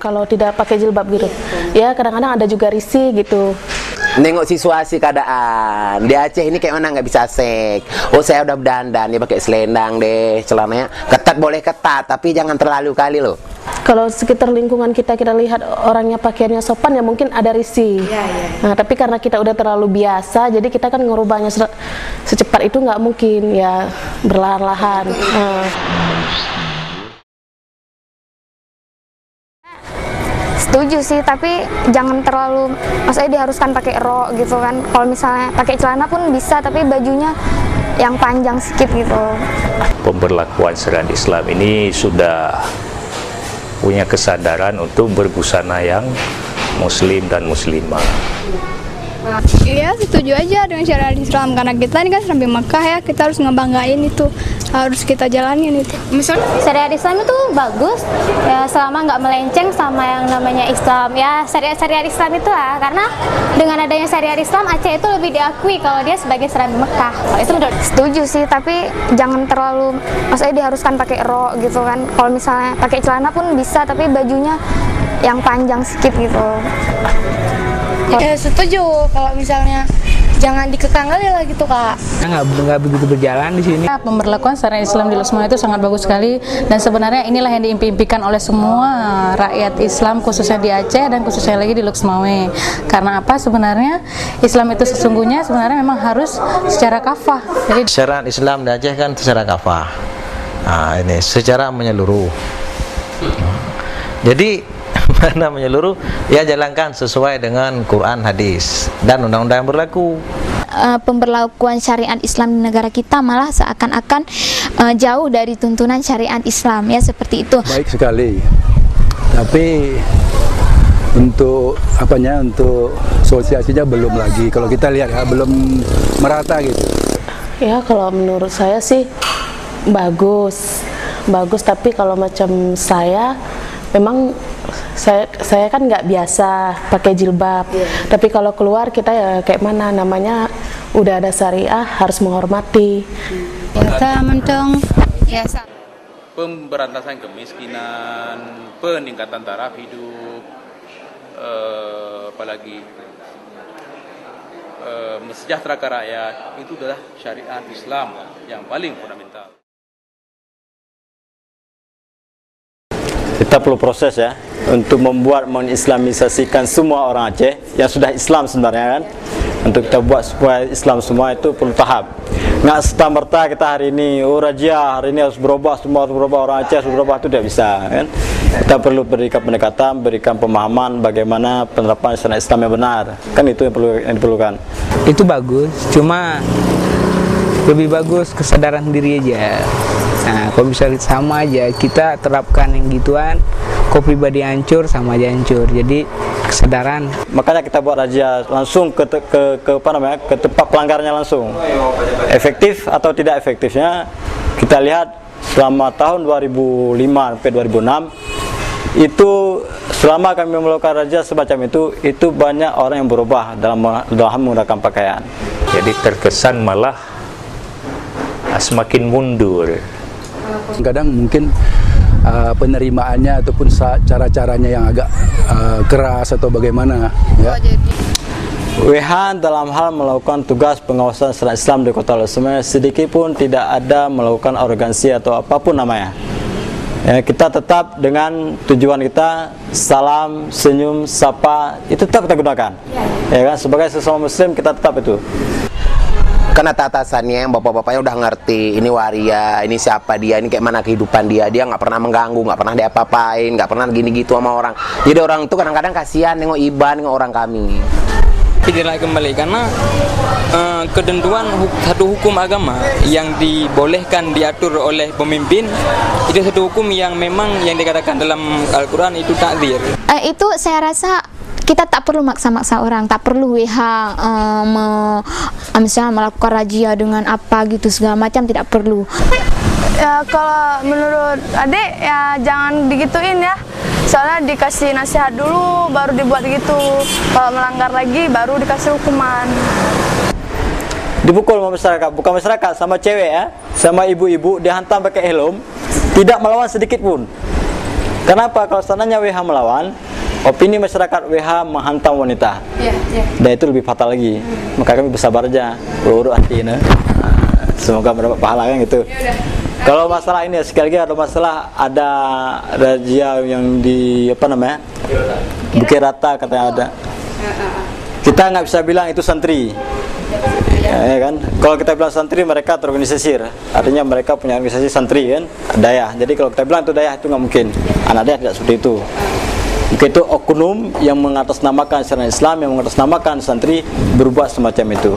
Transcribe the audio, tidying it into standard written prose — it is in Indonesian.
kalau tidak pakai jilbab gitu. Ya kadang-kadang ada juga risih gitu. Nengok situasi keadaan di Aceh ini kayak mana nggak bisa sek. Oh saya udah berdandan, dia pakai selendang deh, celananya ketat boleh ketat, tapi jangan terlalu kali loh. Kalau sekitar lingkungan kita lihat orangnya pakaiannya sopan ya mungkin ada risih. Nah, tapi karena kita udah terlalu biasa, jadi kita kan ngerubahnya secepat itu nggak mungkin, ya berlahan-lahan. Setuju sih, tapi jangan terlalu, maksudnya diharuskan pakai rok gitu kan. Kalau misalnya pakai celana pun bisa, tapi bajunya yang panjang sedikit gitu. Pemberlakuan syariat Islam ini sudah punya kesadaran untuk berbusana yang muslim dan muslimah. Iya, setuju aja dengan syariat Islam, karena kita ini kan sampai Mekah ya, kita harus ngebanggain itu, harus kita jalanin itu. Misalnya syariat Islam itu bagus ya, selama nggak melenceng sama yang namanya Islam ya, syariat Islam itu lah, karena dengan adanya syariat Islam Aceh itu lebih diakui kalau dia sebagai Serambi Mekah. Kalau itu menurut Setuju sih, tapi jangan terlalu, maksudnya diharuskan pakai rok gitu kan. Kalau misalnya pakai celana pun bisa, tapi bajunya yang panjang sedikit gitu. Setuju, kalau misalnya jangan dikekang kali lah gitu kak. Nggak begitu berjalan di sini. Pemberlakuan syariat Islam di Lok Sumawe itu sangat bagus sekali, dan sebenarnya inilah yang diimpikan oleh semua rakyat Islam, khususnya di Aceh dan khususnya lagi di Lok Sumawe. Karena apa? Sebenarnya Islam itu sesungguhnya sebenarnya memang harus secara kafah. Jadi syariat Islam di Aceh kan secara kafah. Nah, ini secara menyeluruh. Jadi mana menyeluruh, ya jalankan sesuai dengan Quran, hadis, dan undang-undang yang berlaku. Pemberlakuan syariat Islam di negara kita malah seakan-akan jauh dari tuntunan syariat Islam ya, seperti itu. Baik sekali, tapi untuk untuk sosialisasinya belum lagi. Kalau kita lihat ya, belum merata gitu. Ya kalau menurut saya sih bagus, tapi kalau macam saya memang saya kan nggak biasa pakai jilbab, tapi kalau keluar kita ya kayak mana namanya, udah ada syariah harus menghormati. Pemberantasan kemiskinan, peningkatan taraf hidup, apalagi mesejahterakan rakyat, itu adalah syariat Islam yang paling fundamental. Kita perlu proses ya untuk membuat mengislamisasikan semua orang Aceh yang sudah Islam sebenarnya kan. Untuk kita buat supaya Islam semua itu perlu tahap. Nggak serta-merta kita hari ini Raja hari ini harus berubah, semua harus berubah, orang Aceh harus berubah, itu tidak bisa kan. Kita perlu berikan pendekatan, berikan pemahaman bagaimana penerapan syariat Islam yang benar. Kan itu yang diperlukan. Itu bagus, cuma lebih bagus kesadaran diri aja. Nah, kalau bisa sama aja kita terapkan yang gituan, kok pribadi hancur sama aja hancur. Jadi kesadaran. Makanya kita buat razia langsung ke tempat pelanggarnya langsung. Efektif atau tidak efektifnya kita lihat selama tahun 2005 sampai 2006 itu, selama kami melakukan razia semacam itu banyak orang yang berubah dalam menggunakan pakaian. Jadi terkesan malah semakin mundur. Kadang mungkin penerimaannya ataupun cara-caranya yang agak keras atau bagaimana ya. WH dalam hal melakukan tugas pengawasan syariat Islam di Kota Lok Sumawe sedikit pun tidak ada melakukan arogansi atau apapun namanya. Ya, kita tetap dengan tujuan kita, salam, senyum, sapa, itu tetap kita gunakan. Ya kan, sebagai sesama muslim kita tetap itu. Karena atasannya yang bapak-bapaknya udah ngerti ini waria, ini siapa dia, ini kayak mana kehidupan dia nggak pernah mengganggu, nggak pernah diapa-apain, nggak pernah gini gitu sama orang. Jadi orang itu kadang-kadang kasihan nengok iban, nengok orang kami. Tidak kembali karena ketentuan satu hukum agama yang dibolehkan diatur oleh pemimpin itu satu hukum yang memang yang dikatakan dalam Al-Quran itu takdir. Itu saya rasa kita tak perlu maksa-maksa orang, tak perlu WH misalnya melakukan razia dengan apa gitu segala macam, tidak perlu. Ya kalau menurut adik ya jangan digituin ya, soalnya dikasih nasihat dulu baru dibuat gitu, kalau melanggar lagi baru dikasih hukuman. Dipukul sama masyarakat, bukan masyarakat, sama cewek ya, sama ibu-ibu dihantam pakai helm, tidak melawan sedikit pun. Kenapa? Kalau seandainya WH melawan, opini masyarakat WH menghantam wanita. Dan itu lebih fatal lagi. Maka kami bersabar aja, urut hati ini. Semoga mendapat pahala kan gitu. Kalau masalah ini sekali lagi ada masalah, ada razia yang di apa namanya? Bukit Rata katanya ada. Kita nggak bisa bilang itu santri. Ya kan? Kalau kita bilang santri, mereka terorganisir. Artinya mereka punya organisasi santri kan, dayah. Jadi kalau kita bilang itu dayah, itu nggak mungkin. Anak dayah tidak seperti itu. Itu oknum yang mengatasnamakan syariat Islam, yang mengatasnamakan santri berbuat semacam itu.